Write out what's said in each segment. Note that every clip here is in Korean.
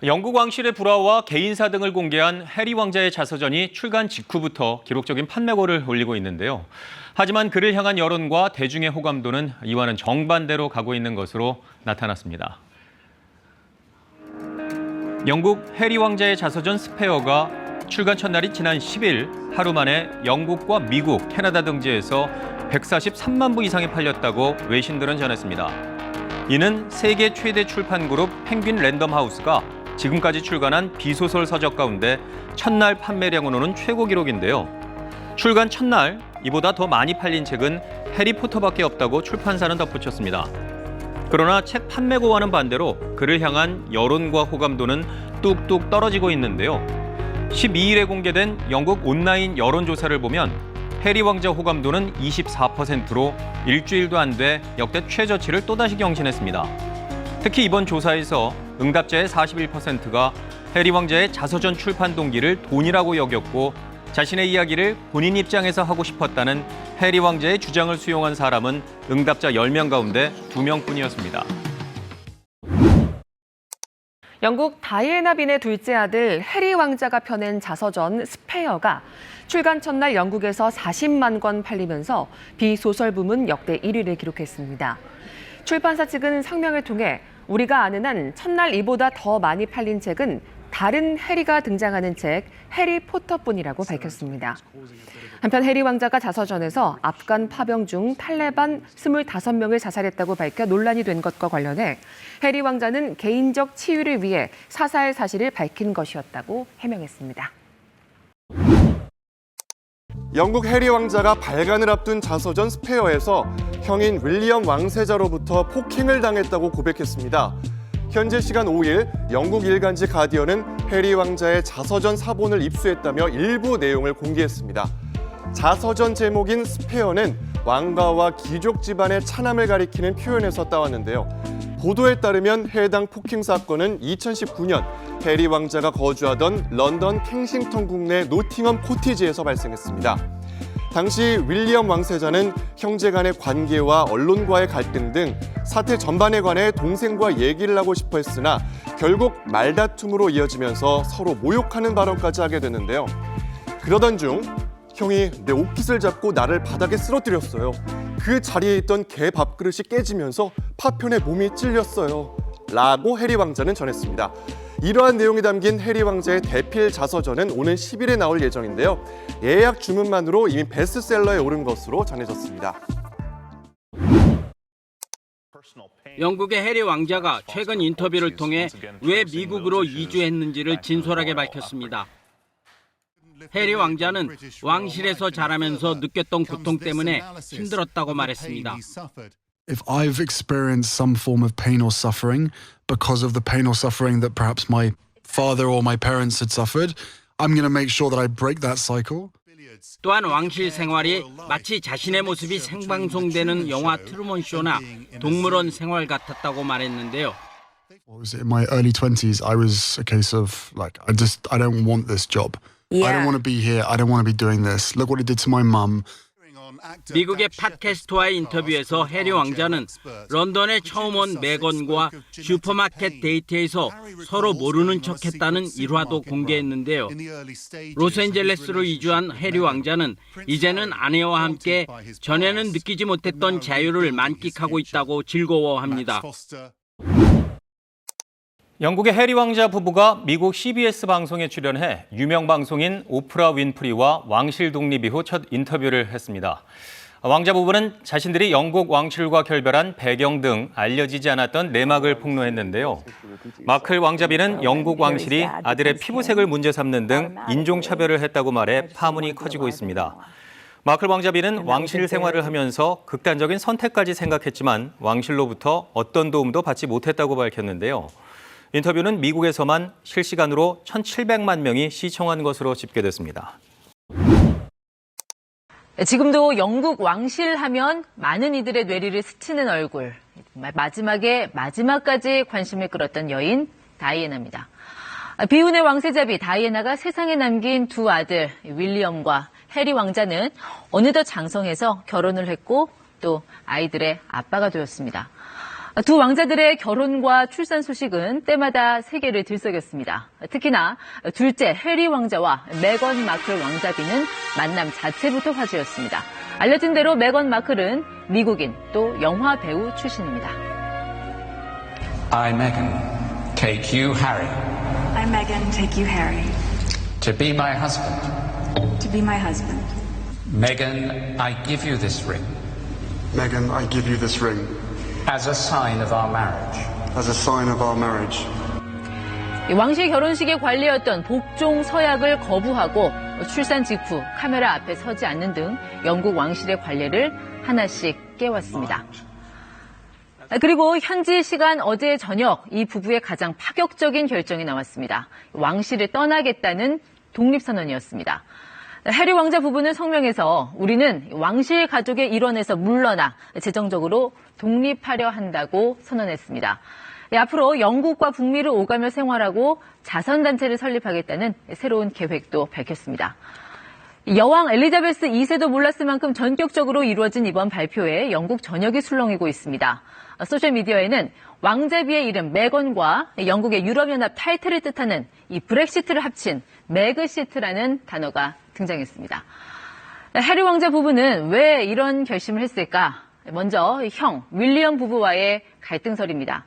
영국 왕실의 불화와 개인사 등을 공개한 해리 왕자의 자서전이 출간 직후부터 기록적인 판매고를 올리고 있는데요. 하지만 그를 향한 여론과 대중의 호감도는 이와는 정반대로 가고 있는 것으로 나타났습니다. 영국 해리 왕자의 자서전 스페어가 출간 첫날인 지난 10일 하루 만에 영국과 미국, 캐나다 등지에서 143만 부 이상이 팔렸다고 외신들은 전했습니다. 이는 세계 최대 출판 그룹 펭귄 랜덤 하우스가 지금까지 출간한 비소설 서적 가운데 첫날 판매량으로는 최고 기록인데요. 출간 첫날 이보다 더 많이 팔린 책은 해리포터밖에 없다고 출판사는 덧붙였습니다. 그러나 책 판매고와는 반대로 그를 향한 여론과 호감도는 뚝뚝 떨어지고 있는데요. 12일에 공개된 영국 온라인 여론조사를 보면 해리 왕자 호감도는 24%로 일주일도 안 돼 역대 최저치를 또다시 경신했습니다. 특히 이번 조사에서 응답자의 41%가 해리 왕자의 자서전 출판 동기를 돈이라고 여겼고 자신의 이야기를 본인 입장에서 하고 싶었다는 해리 왕자의 주장을 수용한 사람은 응답자 10명 가운데 2명뿐이었습니다. 영국 다이애나 빈의 둘째 아들 해리 왕자가 펴낸 자서전 스페어가 출간 첫날 영국에서 40만 권 팔리면서 비소설 부문 역대 1위를 기록했습니다. 출판사 측은 성명을 통해 우리가 아는 한 첫날 이보다 더 많이 팔린 책은 다른 해리가 등장하는 책 해리포터뿐이라고 밝혔습니다. 한편 해리 왕자가 자서전에서 아프간 파병 중 탈레반 25명을 자살했다고 밝혀 논란이 된 것과 관련해 해리 왕자는 개인적 치유를 위해 사살 사실을 밝힌 것이었다고 해명했습니다. 영국 해리 왕자가 발간을 앞둔 자서전 스페어에서 형인 윌리엄 왕세자로부터 폭행을 당했다고 고백했습니다. 현재 시간 5일 영국 일간지 가디언은 해리 왕자의 자서전 사본을 입수했다며 일부 내용을 공개했습니다. 자서전 제목인 스페어는 왕가와 귀족 집안의 차남을 가리키는 표현에서 따왔는데요. 보도에 따르면 해당 폭행 사건은 2019년 해리 왕자가 거주하던 런던 켄싱턴 국내 노팅엄 코티지에서 발생했습니다. 당시 윌리엄 왕세자는 형제 간의 관계와 언론과의 갈등 등 사태 전반에 관해 동생과 얘기를 하고 싶어 했으나 결국 말다툼으로 이어지면서 서로 모욕하는 발언까지 하게 되는데요. 그러던 중 형이 내 옷깃을 잡고 나를 바닥에 쓰러뜨렸어요. 그 자리에 있던 개 밥그릇이 깨지면서 파편에 몸이 찔렸어요. 라고 해리 왕자는 전했습니다. 이러한 내용이 담긴 해리 왕자의 대필 자서전은 오는 10일에 나올 예정인데요. 예약 주문만으로 이미 베스트셀러에 오른 것으로 전해졌습니다. 영국의 해리 왕자가 최근 인터뷰를 통해 왜 미국으로 이주했는지를 진솔하게 밝혔습니다. 해리 왕자는 왕실에서 자라면서 느꼈던 고통 때문에 힘들었다고 말했습니다. If I've experienced some form of pain or suffering because of the pain or suffering that perhaps my father or my parents had suffered, I'm going to make sure that I break that cycle. 또한 왕실 생활이 마치 자신의 모습이 생방송되는 영화 트루먼 쇼나 동물원 생활 같았다고 말했는데요. In my early 20s, I was a case of like, I don't want this job. I don't want to be here. I don't want to be doing this. Look what it did to my mum. 미국의 팟캐스트와의 인터뷰에서 해리 왕자는 런던에 처음 온 메건과 슈퍼마켓 데이트에서 서로 모르는 척했다는 일화도 공개했는데요. 로스앤젤레스로 이주한 해리 왕자는 이제는 아내와 함께 전에는 느끼지 못했던 자유를 만끽하고 있다고 즐거워합니다. 영국의 해리 왕자 부부가 미국 CBS 방송에 출연해 유명 방송인 오프라 윈프리와 왕실 독립 이후 첫 인터뷰를 했습니다. 왕자 부부는 자신들이 영국 왕실과 결별한 배경 등 알려지지 않았던 내막을 폭로했는데요. 마클 왕자비는 영국 왕실이 아들의 피부색을 문제 삼는 등 인종차별을 했다고 말해 파문이 커지고 있습니다. 마클 왕자비는 왕실 생활을 하면서 극단적인 선택까지 생각했지만 왕실로부터 어떤 도움도 받지 못했다고 밝혔는데요. 인터뷰는 미국에서만 실시간으로 1,700만 명이 시청한 것으로 집계됐습니다. 지금도 영국 왕실 하면 많은 이들의 뇌리를 스치는 얼굴. 마지막까지 관심을 끌었던 여인 다이애나입니다. 비운의 왕세자비 다이애나가 세상에 남긴 두 아들 윌리엄과 해리 왕자는 어느덧 장성해서 결혼을 했고 또 아이들의 아빠가 되었습니다. 두 왕자들의 결혼과 출산 소식은 때마다 세계를 들썩였습니다. 특히나 둘째 해리 왕자와 메건 마클 왕자비는 만남 자체부터 화제였습니다. 알려진 대로 메건 마클은 미국인 또 영화 배우 출신입니다. I, Meghan, take you, Harry, I, Meghan, take you, Harry, to be my husband. to be my husband. Meghan, I give you this ring Meghan, I give you this ring as a sign of our marriage. as a sign of our marriage. 왕실 결혼식의 관례였던 복종 서약을 거부하고 출산 직후 카메라 앞에 서지 않는 등 영국 왕실의 관례를 하나씩 깨왔습니다. 그리고 현지 시간 어제 저녁 이 부부의 가장 파격적인 결정이 나왔습니다. 왕실을 떠나겠다는 독립선언이었습니다. 해리 왕자 부부는 성명에서 우리는 왕실 가족의 일원에서 물러나 재정적으로 독립하려 한다고 선언했습니다. 앞으로 영국과 북미를 오가며 생활하고 자선단체를 설립하겠다는 새로운 계획도 밝혔습니다. 여왕 엘리자베스 2세도 몰랐을 만큼 전격적으로 이루어진 이번 발표에 영국 전역이 술렁이고 있습니다. 소셜미디어에는 왕자비의 이름 메건과 영국의 유럽연합 탈퇴를 뜻하는 이 브렉시트를 합친 맥시트라는 단어가 등장했습니다. 해리 왕자 부부는 왜 이런 결심을 했을까? 먼저 형 윌리엄 부부와의 갈등설입니다.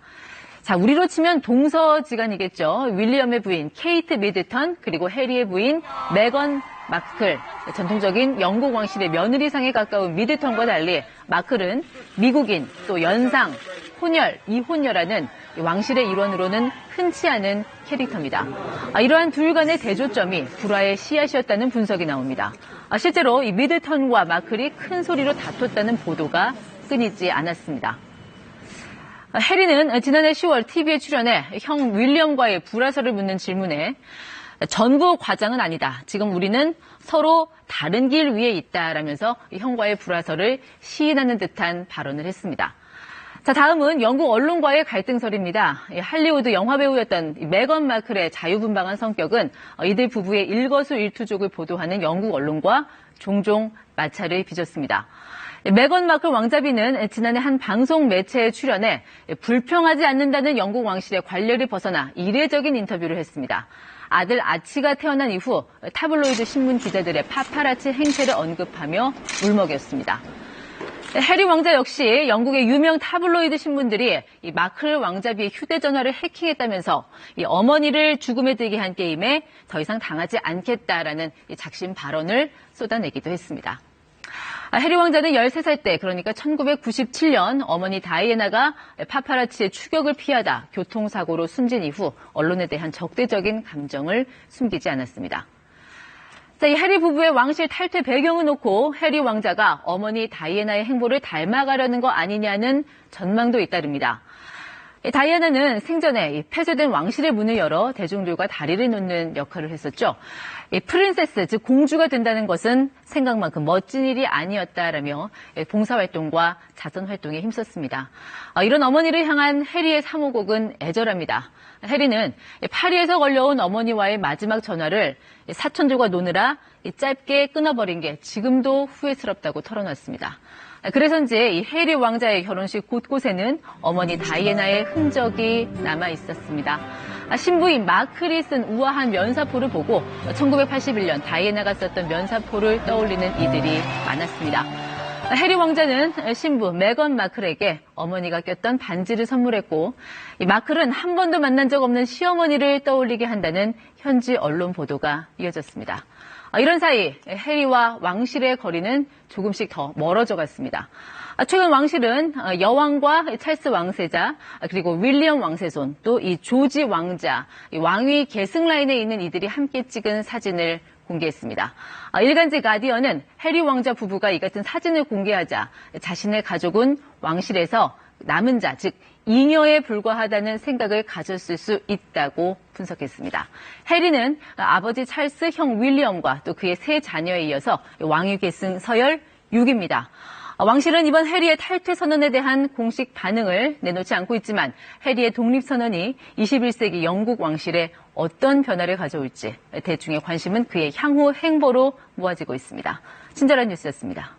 자, 우리로 치면 동서지간이겠죠. 윌리엄의 부인 케이트 미들턴 그리고 해리의 부인 메건 마클. 전통적인 영국 왕실의 며느리상에 가까운 미들턴과 달리 마클은 미국인 또 연상, 혼혈, 이혼녀라는 왕실의 일원으로는 흔치 않은 캐릭터입니다. 이러한 둘 간의 대조점이 불화의 씨앗이었다는 분석이 나옵니다. 실제로 이 미들턴과 마클이 큰 소리로 다퉜다는 보도가 끊이지 않았습니다. 해리는 지난해 10월 TV에 출연해 형 윌리엄과의 불화설을 묻는 질문에 전부 과장은 아니다. 지금 우리는 서로 다른 길 위에 있다라면서 형과의 불화설을 시인하는 듯한 발언을 했습니다. 자, 다음은 영국 언론과의 갈등설입니다. 할리우드 영화배우였던 메건 마클의 자유분방한 성격은 이들 부부의 일거수일투족을 보도하는 영국 언론과 종종 마찰을 빚었습니다. 메건 마클 왕자비는 지난해 한 방송 매체에 출연해 불평하지 않는다는 영국 왕실의 관례를 벗어나 이례적인 인터뷰를 했습니다. 아들 아치가 태어난 이후 타블로이드 신문 기자들의 파파라치 행태를 언급하며 울먹였습니다. 해리 왕자 역시 영국의 유명 타블로이드 신문들이 이 마클 왕자비의 휴대전화를 해킹했다면서 이 어머니를 죽음에 들게 한 게임에 더 이상 당하지 않겠다라는 이 작심 발언을 쏟아내기도 했습니다. 해리 왕자는 13살 때, 그러니까 1997년 어머니 다이애나가 파파라치의 추격을 피하다 교통사고로 숨진 이후 언론에 대한 적대적인 감정을 숨기지 않았습니다. 자, 이 해리 부부의 왕실 탈퇴 배경을 놓고 해리 왕자가 어머니 다이애나의 행보를 닮아가려는 거 아니냐는 전망도 잇따릅니다. 다이애나는 생전에 폐쇄된 왕실의 문을 열어 대중들과 다리를 놓는 역할을 했었죠. 프린세스, 즉 공주가 된다는 것은 생각만큼 멋진 일이 아니었다라며 봉사활동과 자선활동에 힘썼습니다. 이런 어머니를 향한 해리의 사모곡은 애절합니다. 해리는 파리에서 걸려온 어머니와의 마지막 전화를 사촌들과 노느라 짧게 끊어버린 게 지금도 후회스럽다고 털어놨습니다. 그래서인지 이 해리 왕자의 결혼식 곳곳에는 어머니 다이애나의 흔적이 남아 있었습니다. 신부인 마클이 쓴 우아한 면사포를 보고 1981년 다이애나가 썼던 면사포를 떠올리는 이들이 많았습니다. 해리 왕자는 신부 메건 마클에게 어머니가 꼈던 반지를 선물했고, 이 마클은 한 번도 만난 적 없는 시어머니를 떠올리게 한다는 현지 언론 보도가 이어졌습니다. 이런 사이 해리와 왕실의 거리는 조금씩 더 멀어져 갔습니다. 최근 왕실은 여왕과 찰스 왕세자, 그리고 윌리엄 왕세손, 또 이 조지 왕자, 이 왕위 계승 라인에 있는 이들이 함께 찍은 사진을 공개했습니다. 일간지 가디언은 해리 왕자 부부가 이 같은 사진을 공개하자 자신의 가족은 왕실에서 남은 자, 즉 잉여에 불과하다는 생각을 가졌을 수 있다고 분석했습니다. 해리는 아버지 찰스, 형 윌리엄과 또 그의 세 자녀에 이어서 왕위 계승 서열 6입니다. 왕실은 이번 해리의 탈퇴 선언에 대한 공식 반응을 내놓지 않고 있지만 해리의 독립선언이 21세기 영국 왕실에 어떤 변화를 가져올지 대중의 관심은 그의 향후 행보로 모아지고 있습니다. 친절한 뉴스였습니다.